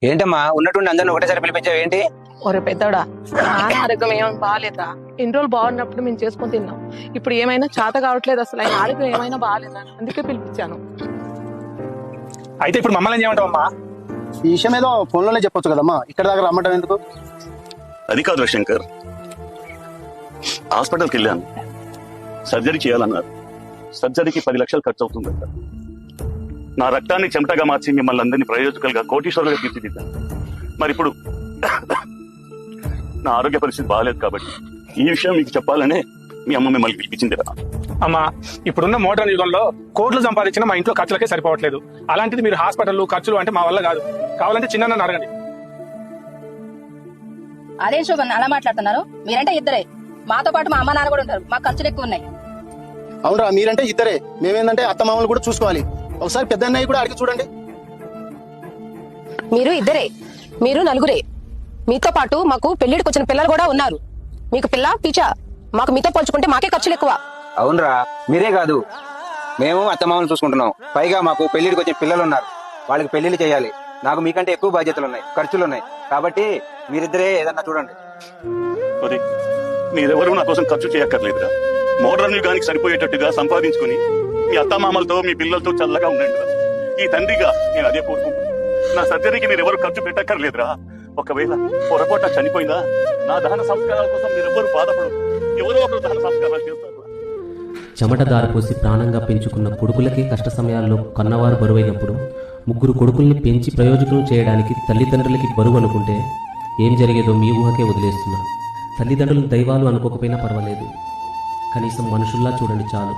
ఏంటమ్మా ఉన్నట్టుండి అందరిని ఒకటేసారి పిలిపించావు ఏంటి? ఒరే పెద్దోడా, నాన్న ఆరోగ్యం ఏమైనా బాగాలేదా? ఇన్ని రోజులు బాగున్నప్పుడు మేము చేసుకొని తిన్నాం. ఇప్పుడు ఏమైనా చేత కావట్లేదు, అసలు ఆయన ఆరోగ్యం ఏమైనా బాగాలేదా? అందుకే పిలిపించాను. అయితే ఇప్పుడు మమ్మల్ని ఏం చేయమంటావమ్మా? ఈ విషయం ఏదో ఫోన్లోనే చెప్పొచ్చు కదమ్మా, ఇక్కడ దాకా రమ్మటం ఎందుకు? అది కాదు శంకర్, హాస్పిటల్కి వెళ్ళాను, సర్జరీ చేయాలన్నారు. సర్జరీకి 10 లక్షలు ఖర్చు అవుతుందంట. నా రక్తాన్ని చెమటగా మార్చి మిమ్మల్ని అందరినీ ప్రయోజకులుగా కోటీశ్వరులుగా తీర్చిదిద్దాను. మరి ఇప్పుడు నా ఆరోగ్య పరిస్థితి బాగాలేదు కాబట్టి ఈ విషయం మీకు చెప్పాలనే మీ అమ్మ మిమ్మల్ని పిలిపించింది కదా. అమ్మా, ఇప్పుడున్న మోడర్న్ యుగంలో కోట్లు సంపాదించిన మా ఇంట్లో ఖర్చులకే సరిపోవట్లేదు. అలాంటిది మీరు హాస్పిటల్ ఖర్చులు అంటే మా వల్ల కాదు. కావాలంటే చిన్న అడగండి. అదేం శోభన్ అలా మాట్లాడుతున్నారు? మీరంటే ఇద్దరే, మాతో పాటు మా అమ్మ నాన్న కూడా ఉంటారు. మాకు ఖర్చులు ఎక్కువ ఉన్నాయి. అవునరా, మీరంటే ఇద్దరే, మేమేందంటే అత్త మామలు కూడా చూసుకోవాలి. ఒకసారి పెద్ద అన్నయ్య కూడా అడిగి చూడండి. మీరు ఇద్దరే, మీరు నలుగురే. మీతో పాటు మాకు పెళ్లిడికి వచ్చిన పిల్లలు కూడా ఉన్నారు. మీకు పిల్ల పిచ్చా, మాకు మీతో పోల్చుకుంటే మాకే ఖర్చులు ఎక్కువ. అవునరా, మీరే కాదు, మేము అత్తమామలు చూసుకుంటున్నాం. పైగా మాకు పెళ్లిడికి వచ్చిన పిల్లలు ఉన్నారు, వాళ్ళకి పెళ్లిళ్ళు చేయాలి. నాకు మీకంటే ఎక్కువ బాధ్యతలు ఉన్నాయి, ఖర్చులు ఉన్నాయి. కాబట్టి మీరిద్దరే ఏదన్నా చూడండి. మీరెవరూ నా కోసం ఖర్చు చేయక్కర్లేదురా. మోడర్న్ యుగానికి సరిపోయేటట్టుగా సంపాదించుకుని మీ అత్తమామలతో మీ పిల్లలతో చల్లగా ఉండండి. ఈ తండ్రిగా నేను అదే కోరుకుంటున్నాను. నా సర్జరీకి మీరెవరు ఖర్చు పెట్టక్కర్లేదురా. ఒకవేళ పొరపాటు చనిపోయిందా, నా దహన సంస్కారాల కోసం మీరెవరు బాధపడరు. ఎవరో ఒకరు దహన సంస్కారాలు చేస్తారు. చెమట దారిపోసి ప్రాణంగా పెంచుకున్న కొడుకులకి కష్ట సమయాల్లో కన్నవారు బరువైనప్పుడు ముగ్గురు కొడుకుల్ని పెంచి ప్రయోజకులు చేయడానికి తల్లిదండ్రులకి బరువు అనుకుంటే ఏం జరిగేదో మీ ఊహకే వదిలేస్తున్నా. తల్లిదండ్రులు దైవాలు అనుకోకపోయినా పర్వాలేదు, కనీసం మనుషుల్లా చూడండి చాలు.